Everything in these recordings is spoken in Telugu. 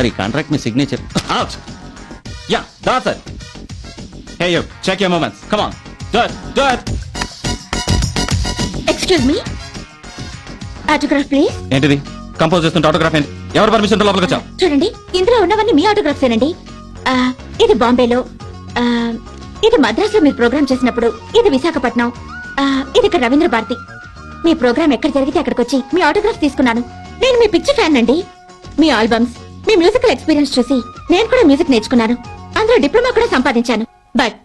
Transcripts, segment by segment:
సార్ ఈ contract me signature out yeah that's it. Hey you, check your moments. Come on. Do it. Excuse me, autograph please. ఏంటిది కంపోజ్ చేస్తుంటే ఆటోగ్రాఫ్ ఏంటి? ఎవరు పర్మిషన్ లోపలికి వచ్చావు? చూడండి, ఇందులో ఉన్నవన్నీ మీ ఆటోగ్రాఫ్స్ ఏనండి. ఇది బాంబేలో, ఇది మద్రాసులో మీరు ప్రోగ్రామ్ చేసినప్పుడు, ఇది విశాఖపట్నం, ఇది ఇక్కడ రవీంద్ర భారతి. మీ ప్రోగ్రామ్ ఎక్కడ జరిగితే అక్కడికి వచ్చి మీ ఆటోగ్రాఫ్ తీసుకున్నాను. నేను మీ పిక్చర్ ఫ్యాన్ అండి. మీ ఆల్బమ్స్, మీ మ్యూజికల్ ఎక్స్పీరియన్స్ చూసి నేను కూడా మ్యూజిక్ నేర్చుకున్నాను. అందులో డిప్లొమా కూడా సంపాదించాను. బట్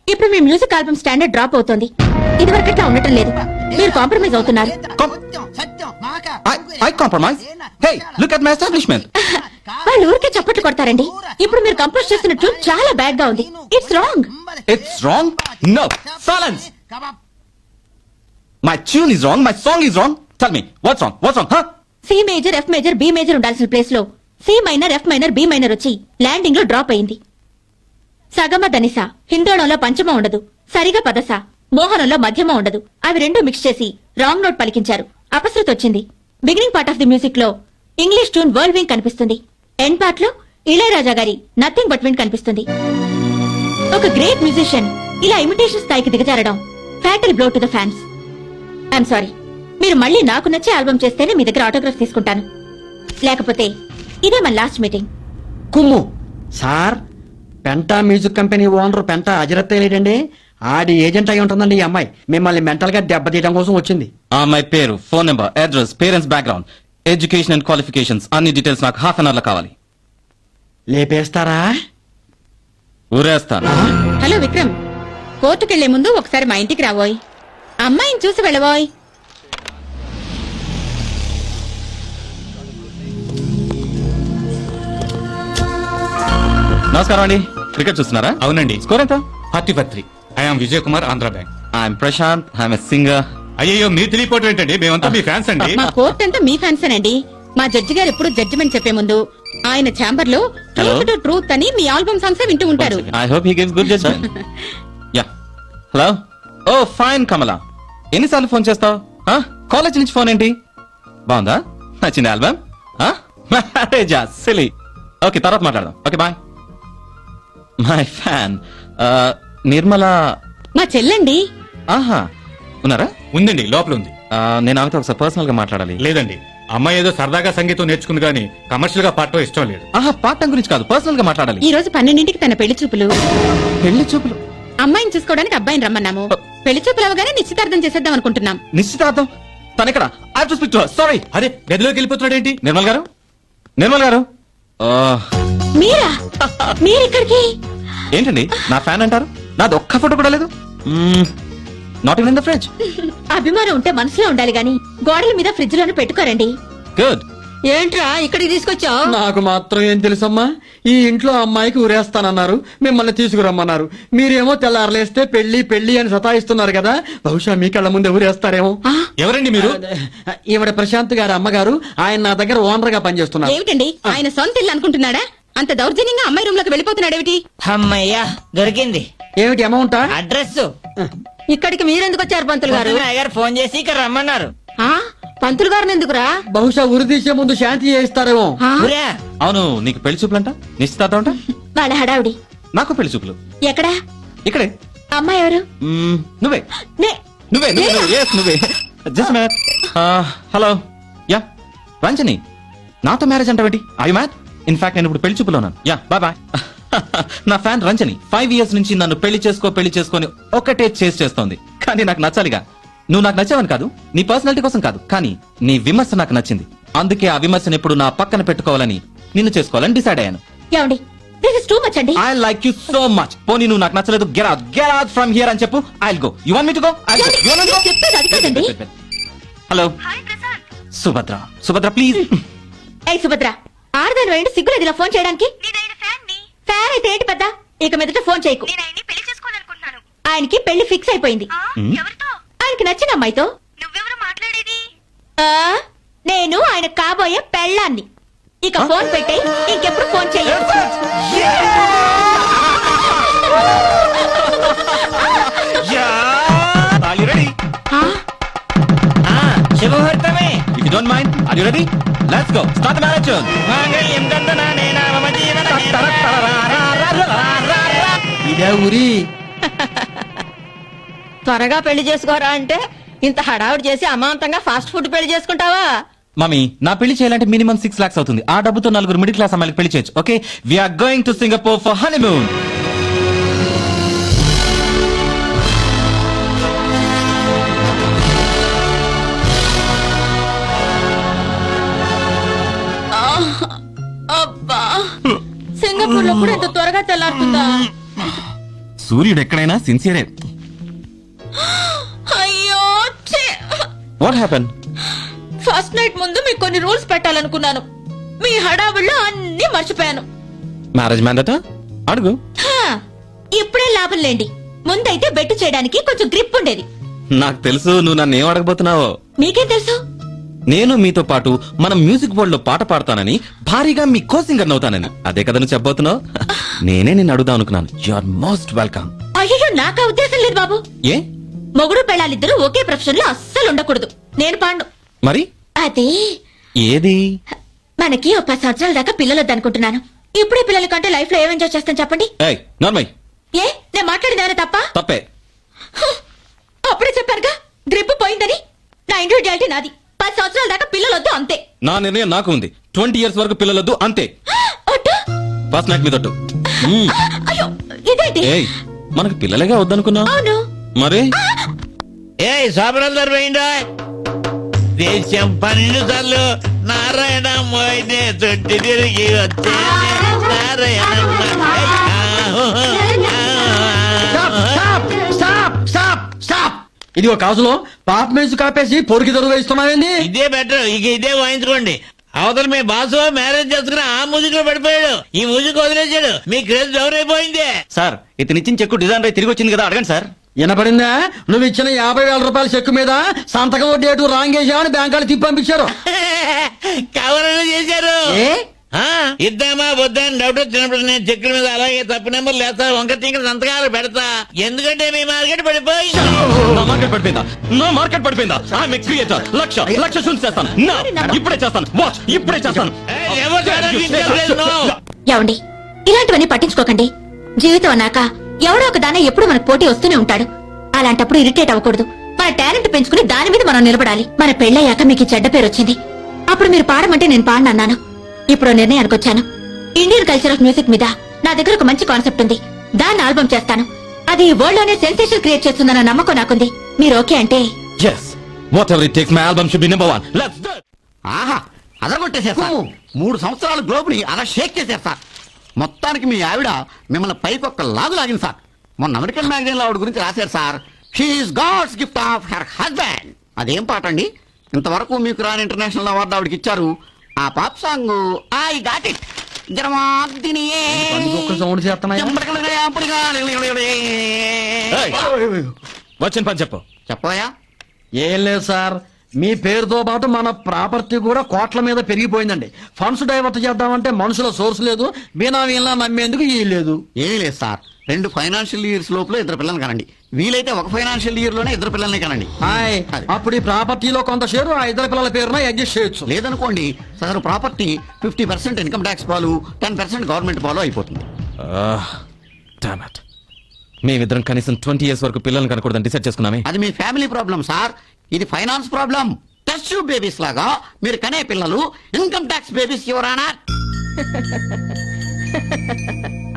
ఇప్పుడు మీ మ్యూజిక్ ఆల్బమ్ స్టాండర్డ్ డ్రాప్ అవుతోంది. ఇది వరకట్లా ఉండటం లేదు. మీరు కాంప్రమైజ్ అవుతున్నారు. I compromise. Hey, look at my establishment. వాళ్ళు ఊరికే చప్పట్లు కొడతారండి. ఇప్పుడు మీరు కంపోజ్ చేస్తున్న ట్యూన్ చాలా బ్యాడ్ గా ఉంది. It's wrong. It's wrong? No. Silence. My tune is wrong. My song is wrong. Tell me, what's wrong? What's wrong? Huh? C major, F major, B major ఉండాల్సిన ప్లేస్ లో C minor, F minor, B minor వచ్చి ల్యాండింగ్ లో డ్రాప్ అయింది. సగమ ధనిస, హిందోళంలో పంచమ ఉండదు. సరిగా పదస, మోహనంలో మధ్యమ ఉండదు. అవి రెండు మిక్స్ చేసి రాంగ్ నోట్ పలికించారు. అపశృతి వచ్చింది. Beginning part of the music లో ఇంగ్లీష్ ట్యూన్ వరల్డ్ వింగ్ కనిపిస్తుంది. ఎండ్ పార్ట్ లో ఇళయరాజా గారి నథింగ్ బట్ విండ్ కనిపిస్తుంది. ఒక గ్రేట్ మ్యూజిషియన్ ఇలా ఇమిటేషన్ స్థాయికి దిగజారడం fatal blow to the fans. I'm sorry. మీరు మళ్ళీ నాకు నచ్చే ఆల్బమ్ చేస్తేనే మీ దగ్గర ఆటోగ్రాఫ్ తీసుకుంటాను. లేకపోతే ఇదే మన లాస్ట్ మీటింగ్. కుమ్ము sir, Penta music company owner Penta అజరత్తే లేడండి. ఆడి ఏజెంట్ అయి ఉంటుందండి ఈ అమ్మాయి. మిమ్మల్ని మెంటల్ గా దెబ్బతీయడం కోసం వచ్చింది. మై పేరు, phone number, address, parents background, education and qualifications అన్ని డీటెయిల్స్ నాకు హాఫ్ అన్ అవర్ లో కావాలి. లేపేస్తారా? ఊరేస్తాను. హలో విక్రమ్, కోర్టుకెళ్లే ముందు ఒకసారి మా ఇంటికి రాబోయ్. అమ్మాయిని చూసి వెళ్ళబోయ్. నమస్కారం అండి. క్రికెట్ చూస్తున్నారా? అవునండి. స్కోర్ ఎంత? 43. I'm Vijay Kumar, Andhra bank. I'm Prashant, I'm a singer. అయ్యో, మీరు తెలియపోవటం ఏంటండి? మేమంతా మీ ఫ్యాన్స్ అండి. మా కోర్ట్ అంతా మీ ఫ్యాన్సేనండి. మా జడ్జి గారు ఎప్పుడు జడ్జిమెంట్ చెప్పే ముందు ఆయన ఛాంబర్ లో ట్రూత్ టు ట్రూత్ అని మీ ఆల్బమ్ సాంగ్స్ వింటూ ఉంటారు. I hope he gives good judgement. Yeah. Hello. Oh fine Kamala. ఎన్నిసార్లు ఫోన్ చేస్తావు? కాలేజ్ నుంచి ఫోన్ ఏంటి? బాగుందా? నచ్చింది ఆల్బమ్? మ్యారేజా? సిలీ. ఓకే, తర్వాత మాట్లాడదాం. Okay bye. My fan Nirmala. మా చెల్లండి. ఆహా, ఉన్నారా? ఉందండి, లోపల ఉంది. నేను ఆమెతో ఒకసారి పర్సనల్ గా మాట్లాడాలి. లేదండి, అమ్మాయి ఏదో సరదాగా సంగీతం నేర్చుకుంది కానీ కమర్షియల్ గా పాడటం ఇష్టం లేదు. ఆహా, పాఠం గురించి కాదు, పర్సనల్ గా మాట్లాడాలి. ఈ రోజు 12ంటికి తన పెళ్లి చూపులు. పెళ్లి చూపులు? అమ్మాయిని చూసుకోవడానికి అబ్బాయిని రమ్మన్నాము. పెళ్లి చూపులు అవగానే నిశ్చితార్థం చేసేద్దాం అనుకుంటున్నాం. నిశ్చితార్థం? తనెక్కడ? I have to speak to her. Sorry. అరే, గదిలోకి వెళ్ళిపోతున్నాడు ఏంటి? నిర్మల్ గారు, నిర్మల్ గారు. మీరా? మీరిక్కడికి? ఏంటండి నా ఫ్యాన్ అంటారు? నాది ఒక్క ఫోటో కూడా లేదు. Not even in the fridge. అభిమానం ఉంటే మనసులో ఉండాలి గాని గోడల మీద ఫ్రిడ్జ్ లోనే పెట్టుకోరండి. గుడ్. ఏంట్రా ఇక్కడికి తీసుకొచ్చావు? నాకు మాత్రం ఏం తెలుసమ్మా. ఈ ఇంట్లో అమ్మాయికి ఊరేస్తానన్నారు, మిమ్మల్ని తీసుకురమ్మన్నారు. మీరేమో తెల్లారలేస్తే పెళ్లి పెళ్లి అని సతాయిస్తున్నారు కదా. బహుశా మీ కళ్ళ ముందే ఊరేస్తారేమో. ఎవరండి మీరు? ఈవిడ ప్రశాంత్ గారి అమ్మగారు. ఆయన నా దగ్గర ఓనర్ గా పనిచేస్తున్నారు. ఏమిటండి ఆయన సొంత ఇల్లు అనుకుంటున్నాడా? అంత దౌర్జన్యంగా అమ్మాయి రూమ్ లోకి వెళ్ళిపోతున్నాడేమిటి? అమ్మయ్యా, దొరికింది. ఏమిటి అమౌంటా? అడ్రస్. ఇక్కడికి మీరెందుకు వచ్చారు పంతులు గారు? గారు ఫోన్ చేసి ఇక్కడ రమ్మన్నారు. పంతులు గారిని ఎందుకురా? బహుశా ఉరి తీసే ముందు శాంతి చేయిస్తారేమో. ఊరా, అవును, నీకు పెళ్లి చూపులంట, నిశ్చితార్థం అంట. వాళ్ళ హడావుడి. నాకు పెళ్లి చూపులు. ఎక్కడా? ఇక్కడే. అమ్మాయి ఎవరు? నువ్వే నే- నువ్వే నువ్వే yes, నువ్వే. జస్ట్ మ్యాట్. హలో. యా, రంజని. నాతో మ్యారేజ్ అంటావేంటి? I mat. ఇన్ఫాక్ట్ నేను ఇప్పుడు పెళ్లి చూపులో ఉన్నాను. Yeah, bye bye. నా ఫ్యాన్ రంజని 5 years నుంచి నన్ను పెళ్లి చేసుకొని ఒకటే చేస్తోంది. కానీ నాకు నచ్చాలిగా. నువ్వు నాకు నచ్చావని కాదు, నీ పర్సనాలిటీ కోసం కాదు, కానీ నీ విమర్శ నాకు నచ్చింది. అందుకే ఆ విమర్శను ఎప్పుడు నా పక్కన పెట్టుకోవాలని, నిన్ను చేసుకోవాలని డిసైడ్ అయ్యాను. ఏమండి, దిస్ ఇస్ టూ మచ్ అండి. I like you so much. పోనీ నువ్వు నాకు నచ్చలేదు, గెట్ అవుట్ ఫ్రమ్ హియర్ అని చెప్పు. I'll go. You want me to go? చెప్పేది అది కాదండి. హలో సుభద్ర. సుభద్ర ప్లీజ్. ఏయ్ సుభద్ర, ఆడదాని వేయండి, సిగ్గులేదు ఇలా ఫోన్ చేయడానికి. ఫ్యాన్ అయితే ఏంటి పెద్ద? ఇక మీదట ఫోన్ చేయకు. ఆయనకి పెళ్లి ఫిక్స్ అయిపోయింది. ఆయనకి నచ్చిన అమ్మాయితో. నేను ఆయన కాబోయే పెళ్ళాన్ని. ఇక ఫోన్ పెట్టే, ఇంకెప్పుడు ఫోన్ చెయ్యి. శుభముహూర్తమే. You don't mind are you ready let's go start the marriage tune మాంగళ్యం దందనానేన మమ జీవన ఇదే ఊరి త్వరగా పెళ్లి చేసుకోరా అంటే ఇంత హడావుడి చేసి అమాంతంగా ఫాస్ట్ ఫుడ్ పెళ్లి చేసుకుంటావా? మమ్మీ నా పెళ్లి చేయాలంటే మినిమం 6 lakhs అవుతుంది. ఆ డబ్బుతో 4 మిడిల్ క్లాస్ అమ్మాయిలకు పెళ్లి చేయొచ్చు. Okay we are going to Singapore for honeymoon. అబ్బా, సింగపూర్ లో కూడా ఇంత త్వరగా తెల్లారుతుందా? సూర్యుడు ఎక్కడైనా సిన్సియరే. అయ్యో ఛీ! What happen? ఫస్ట్ నైట్ ముందు మీకు కొన్ని రూల్స్ పెట్టాలనుకున్నాను. మీ హడావుల్లో అన్ని మర్చిపోయాను. మ్యారేజ్ మ్యాన్ దట అడుగు. హా, ఇప్పుడే లాభం లేండి. ముందైతే బెట్టు చేయడానికి కొంచెం గ్రిప్ ఉండేది. నాకు తెలుసు నువ్వు నన్ను ఏం అడగబోతున్నావో. మీకేం తెలుసు? నేను మీతో పాటు మనం మ్యూజిక్ వరల్డ్ లో పాట పాడతానని, భారీగా మీ కో సింగర్ అవుతానని. అదే కదా నువ్వు చెప్పబోతున్నావు. నేనే నిన్ను అడుగుదాం అనుకున్నాను. You are most welcome. అయ్యో నాకా ఉద్దేశం లేదు బాబు. ఏ మొగుడు పెళ్ళాలిద్దరూ ఒకే ప్రొఫెషన్ లో అస్సలు ఉండకూడదు. నేను పాండు. మరి అదే ఏది? మనకి ఒక 10 సంవత్సరాల దాకా పిల్లలు వద్దనుకుంటున్నాను. ఇప్పుడే పిల్లల కంటే లైఫ్ లో ఏం ఎంజాయ్ చేస్తాను చెప్పండి. ఏయ్ నార్మల్. ఏ నేను మాట్లాడింది ఏమైనా తప్ప? తప్పే. అప్పుడే చెప్పారుగా గ్రిప్ పోయిందని. నా ఇండివిజువాలిటీ నాది. 10 సంవత్సరాల దాకా పిల్లలు వద్దు అంతే. నా నిర్ణయం నాకు ఉంది. 20 years వరకు పిల్లలొద్దు అంతే. ఒట్టు? ఫస్ట్ నైట్ మీద ఒట్టు. అయ్యో ఇదేంటి? ఏయ్ మనకు పిల్లలేగా వద్దనుకున్నా. అవును. మరి ఏ సాబరందరు పోయిందా? దేశం 12 సార్లు నారాయణ మోయినే చుట్టి తిరిగి వచ్చే ఇది ఒక కాజులో పాప మేసు కాపేసి పొరికి దొరుకు వేస్తున్నావేంది? ఇదే బెటర్. ఇక ఇదే వాయించుకోండి. అవతల మీ బాసు మ్యారేజ్ చేసుకుని ఆ మ్యూజిక్ లో పడిపోయాడు. ఈ మ్యూజిక్ వదిలేశాడు. మీ క్రేజ్ డౌన్ అయిపోయింది. సార్ ఇతనిచ్చిన చెక్కు డిజైన్ తిరిగి వచ్చింది కదా, అడగండి సార్. వినపడిందా? నువ్వు ఇచ్చిన 50,000 రూపాయల చెక్కు మీద సంతకం డేటు రాంగేశా అని బ్యాంకాలు తిప్పి పంపించారు. కవరలు చేశారు. ఏ? ఇద్దామా వద్దా అని డౌట్ వచ్చినప్పుడు నేను చెక్కుల మీద అలాగే తప్పు నెంబర్ లేస్తా, వంక టింకర సంతకాలు పెడతా. ఎందుకంటే మీ మార్కెట్ పడిపోయింది. నా మార్కెట్ పడిపోయిందా? నా మార్కెట్ పడిపోయిందా? I'm creator. లక్ష షూట్ చేస్తాను. ఇప్పుడే చేస్తాను. వాచ్ ఇప్పుడే చేస్తాను. ఎవరు చేయడానికి ఇంట్రెస్ట్ లేదు. ఏమండి ఇలాంటివన్నీ పట్టించుకోకండి. జీవితం అన్నాక ఎవడో ఒక దానే ఎప్పుడు మనకు పోటీ వస్తూనే ఉంటాడు. అలాంటప్పుడు ఇరిటేట్ అవ్వకూడదు. మన టాలెంట్ పెంచుకుని దాని మీద మనం నిలబడాలి. మన పెళ్ళయ్యాక మీకు ఈ చెడ్డ పేరు వచ్చింది. అప్పుడు మీరు పాడమంటే నేను పాడనన్నాను. ఇప్పుడు నిర్ణయానికి వచ్చాను. ఇండియన్ కల్చర్ ఆఫ్ మ్యూజిక్ మీద నా దగ్గర ఒక మంచి కాన్సెప్ట్ ఉంది. దాన్ని ఆల్బమ్ చేస్తాను. అది వరల్డ్ లోనే సెన్సేషన్ క్రియేట్ చేస్తుందన్న నమ్మకం నాకుంది. మీరు ఓకే అంటే yes whatever it takes, my album should be number 1. Let's do it. ఆహా అదరగొట్టేశారు సార్. 3 సంవత్సరాల గ్లోబ్ని అలా షేక్ చేశారు సార్. మొత్తానికి మీ ఆవిడ మిమ్మల్ని పైకి ఒక్క లాగు లాగింది సార్. మొన్న అమెరికన్ మ్యాగజైన్ లో ఆవిడ గురించి రాశారు సార్. She's God's gift of her husband. అదేం పాట అండి? ఇంతవరకు మీకు రాని ఇంటర్నేషనల్ అవార్డు ఆవిడకి ఇచ్చారు. ఆ pop song I got it. Sound చేస్తున్నాయి. వచ్చిన పని చెప్పు. చెప్పయా. ఏం లేదు సార్, మీ పేరుతో పాటు మన ప్రాపర్టీ కూడా కోట్ల మీద పెరిగిపోయిందండి. ఫండ్స్ డైవర్ట్ చేద్దామంటే మనుషుల సోర్స్ లేదు. బినామీలా నమ్మేందుకు ఈ లేదు. ఏం లేదు సార్, 2 ఫైనాన్షియల్ ఇయర్స్ లోపల 2 పిల్లల్ని కనండి. వీలైతే 1 ఫైనాన్షియల్ ఇయర్ లోనే 2 పిల్లల్ని కనండి. హాయ్, అప్పుడు ఈ ప్రాపర్టీలో కొంత షేరు ఆ 2 పిల్లల పేరున అడ్జస్ట్ చేయొచ్చు. లేదనుకోండి సార్, ప్రాపర్టీ 50% ఇన్కమ్ ట్యాక్స్ పాలు, 10% గవర్నమెంట్ పాలు అయిపోతుంది. Damn it. మేమిద్దరం కనీసం 20 years వరకు పిల్లల్ని కనకూడదని డిసైడ్ చేసుకున్నామే. అది మీ ఫ్యామిలీ ప్రాబ్లం సార్. ఇది finance problem. Test tube babies లాగా మీరు కనే పిల్లలు ఇన్కమ్ ట్యాక్స్ బేబీస్ ఎవరానా?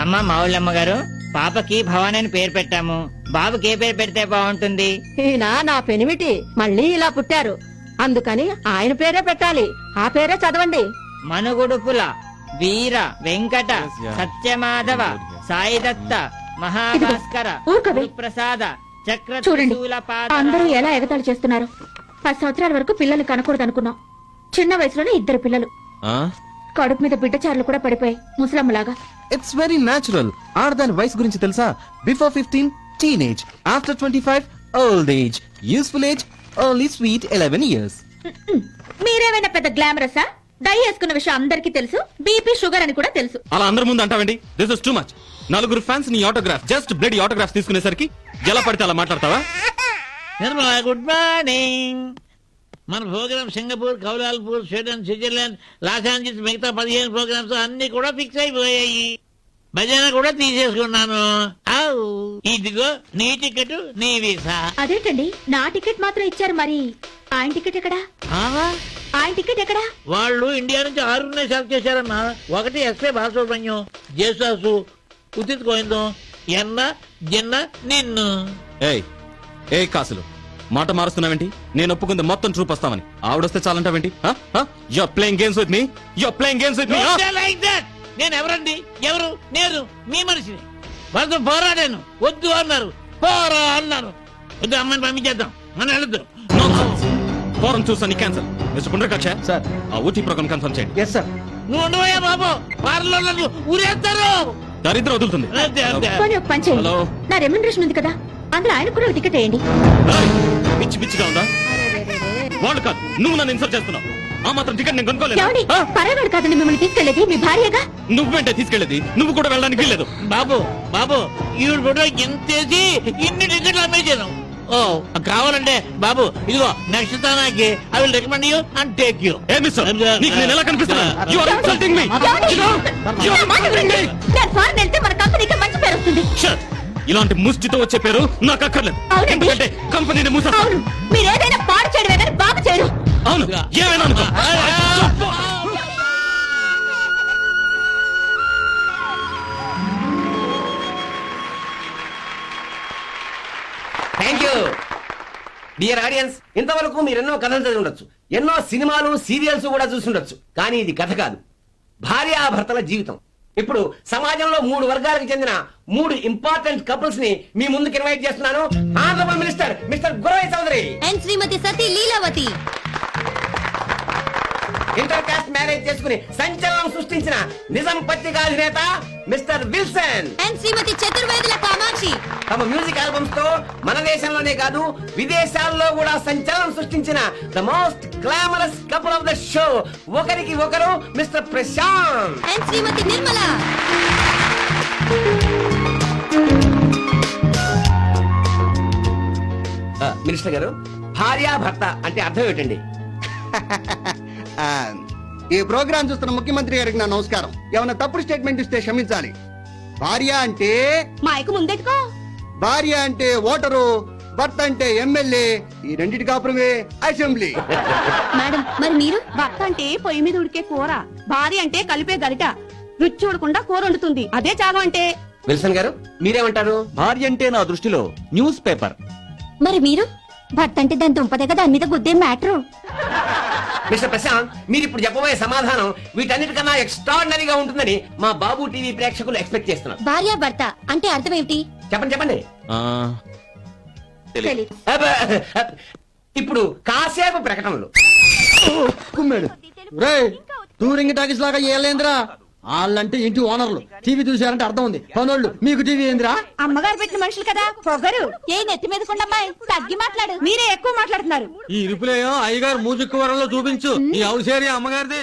అమ్మ మావుళ్ళమ్మ గారు, పాపకి భవానీ అని పేరు పెట్టాము. బాబుకి ఏ పేరు పెడితే బాగుంటుంది? ఈయన నా పెనిమిటి మళ్ళీ ఇలా పుట్టారు, అందుకని ఆయన పేరే పెట్టాలి. ఆ పేరే చదవండి. మనుగుడుపుల వీర వెంకట సత్యమాధవ సాయిదత్త మహాభాస్కర ఊరుకోవే. ప్రసాద చక్ర చూడండి త్రిశూలపాద. అందరూ ఎలా ఎగతాళి చేస్తున్నారు. 10 సంవత్సరాల వరకు పిల్లల్ని కనకూడదు అనుకున్నాం. చిన్న వయసులోనే 2 పిల్లలు. కడుపు మీద బిడ్డచారులు కూడా పడిపోయాయి ముసలమ్మలాగా. It's very natural. ఆడదాని వయసు గురించి తెలుసా? Before 15 teenage, after 25 old age, useful age only sweet 11 years. మీరేమైనా పెద్ద గ్లామరసా? డై వేసుకున్న విషయం అందరికీ తెలుసు. బీపీ షుగర్ అని కూడా తెలుసు. అలా అందరి ముందు అంటావండి? This is too much. 4 fans నీ ఆటోగ్రాఫ్, జస్ట్ బ్లడ్ ఆటోగ్రాఫ్ తీసుకునేసరికి ఎలా పడితే అలా మాట్లాడతావా? Nirmala good morning. మన program Singapore Kuala Lumpur Sweden Switzerland Los Angeles 15 programmes అన్ని కూడా ఫిక్స్ అయిపోయాయి. భజన కూడా తీసేసుకున్నాను. ఆవ్. ఇదిగో నీ టికెట్ నీ వీసా. అదేంటండి నా టికెట్ మాత్రం ఇచ్చారు, మరి ఆయన టికెట్ ఎక్కడా? ఆవా. ఆయన టికెట్ ఎక్కడా? వాళ్ళు ఇండియా నుంచి 6 సెలెక్ట్ చేశారన్నా. ఒకటి ఎస్పే బాలసుబ్రహ్మణ్యం, జేసాసు, ఉచిత్ గోవిందం, ఎన్న జిన్న నిన్ను. ఏ కాసులు మాట మారుస్తున్నావేంటి? నేను ఒప్పుకుంది మొత్తం ట్రూప్ వస్తామని. ఆవిడొస్తే చాలంటావేంటి? You're playing games with me. You're playing games with me. Don't say like that. నేను ఎవరండి? ఎవరు? నేను మీ మనిషిని. వాళ్ళతో పోరాడాను. వద్దు అన్నారు, పోరా అన్నారు. వద్దు, అమ్మాయిని పంపించేద్దాం, మనం వెళద్దు. ఫోరం చూసాను క్యాన్సల్. Mister Pundrakaksha sir. ఆ ఊటీ ప్రోగ్రామ్ కన్ఫర్మ్ చేయండి. Yes sir. నువ్వు ఉండవయ్యా బాబు, పార్లో ఊరేస్తారు. దరిద్రం వదులుతుంది. అంతే, అంతే. పోనీ ఒక పని చేయండి, హలో. నా రెమ్యునరేషన్ ఉంది కదా, అందులో ఆయన కూడా ఒక టికెట్ వేయండి. ఏయ్, పిచ్చి పిచ్చిగా ఉందా? వాళ్ళు కాదు, నువ్వు నన్ను ఇన్సల్ట్ చేస్తున్నావు. ఆ మాత్రం టికెట్ నేను ఏమండి? కొనుక్కోలేదు. పరాయవాడు కాదండి మిమ్మల్ని తీసుకెళ్లేది, మీ భార్యగా. నువ్వేంటే తీసుకెళ్ళేది? నువ్వు కూడా వెళ్ళడానికి వీల్లేదు. బాబు బాబు ఈవిడ ఫోటో ఎంతేసి ఇన్ని టికెట్లు అమ్మేసాను. ఓ కావాలంటే బాబు ఇదిగో నెక్స్ట్ తానాకి I will recommend you and take you. ఏ మిస్టర్, నీకు నేను ఎలా కనిపిస్తున్నాను? You are insulting me. ఏమండి? You are నా మాట insulting వినండి. me. నేను ఫారెన్ వెళ్తే మన కంపెనీకి మంచి పేరు వస్తుంది. Sure. ఇలాంటి ముష్టితో వచ్చే పేరు నాకు అక్కర్లేదు. అవునండి. ఎందుకంటే కంపెనీని మూసేస్తా. అవును, మీరు ఏదైనా పాడు చేయడమే కానీ బాగు చేయరు. అవును, ఏమైనా అనుకో. Thank you dear audience. ఇంతవరకు మీరు ఎన్నో కథలు చదివి ఉండొచ్చు, ఎన్నో సినిమాలు సీరియల్స్ కూడా చూసి ఉండొచ్చు. కానీ ఇది కథ కాదు, భార్యాభర్తల జీవితం. ఇప్పుడు సమాజంలో 3 వర్గాలకు చెందిన 3 ఇంపార్టెంట్ కపుల్స్ ని మీ ముందుకు ఇన్వైట్ చేస్తున్నాను. Honourable minister mister Guravayya Chaudhary and Shrimati Sati Leelavathi. Inter caste marriage చేసుకుని సంచలనం సృష్టించిన నిజాం పత్రికా అధినేత mister Wilson and Shrimati Chaturvedula Kamakshi. తమ మ్యూజిక్ ఆల్బమ్స్ తో మన దేశంలోనే కాదు విదేశాల్లో కూడా సంచలనం సృష్టించిన the most glamorous couple of the show. ఒకరికి ఒకరు mister Prashant and Shrimati Nirmala. Minister గారు, భార్యాభర్త అంటే అర్థం ఏంటండి? ఈ ప్రోగ్రాం చూస్తున్న ముఖ్యమంత్రి గారికి నా నమస్కారం. ఏమైనా తప్పుడు స్టేట్మెంట్ ఇస్తే క్షమించాలి. భార్య అంటే మైకు ముందెట్టుకో. భార్య అంటే ఓటరు, భర్త అంటే ఎమ్మెల్యే, ఈ రెండింటి కాపురమే అసెంబ్లీ. మేడం, మరి మీరు? భర్త అంటే పొయ్యి మీద ఉడికే కూర, భార్య అంటే కలిపే గరిట, రుచి చూడకుండా కూర వండుతుంది. అదే త్యాగం అంటే. విల్సన్ గారు మీరేమంటారు? భార్య అంటే నా దృష్టిలో న్యూస్ పేపర్. మరి మీరు? భర్త అంటే దాని దుంపదే దాని మీద గుద్దే మ్యాటరు. మిస్టర్ ప్రశాంత్, మీరు ఇప్పుడు చెప్పబోయే సమాధానం వీటన్నిటికన్నా ఎక్స్ట్రాడినరీగా ఉంటుందని మా బాబు టీవీ ప్రేక్షకులు ఎక్స్పెక్ట్ చేస్తున్నారు. భార్య భర్త అంటే అర్థం ఏమిటి? చెప్పండి చెప్పండి. తెలీదు. అబ్బ, ఇప్పుడు కాసేపు ప్రకటనలు. కుమ్మాడు. రేయ్, టూరింగ్ టాకీస్ లాగా ఏలేంద్రా? వాళ్ళంటే ఇంటి ఓనర్లు, టీవీ చూసారంటే అర్థం ఉంది. పనోళ్ళు, మీకు టీవీ ఏందిరా? అమ్మగారు పెట్టిన మనుషులు కదా, పొగరు. ఏ నెత్తి మీద కొండమ్మాయి, తగ్గి మాట్లాడు. మీరే ఎక్కువ మాట్లాడుతున్నారు. ఈ ఇరుపులేయో అయ్యగారు మ్యూజిక్ వరంలో చూపించు. ఈ హౌస్ ఏరియా అమ్మగారిదే.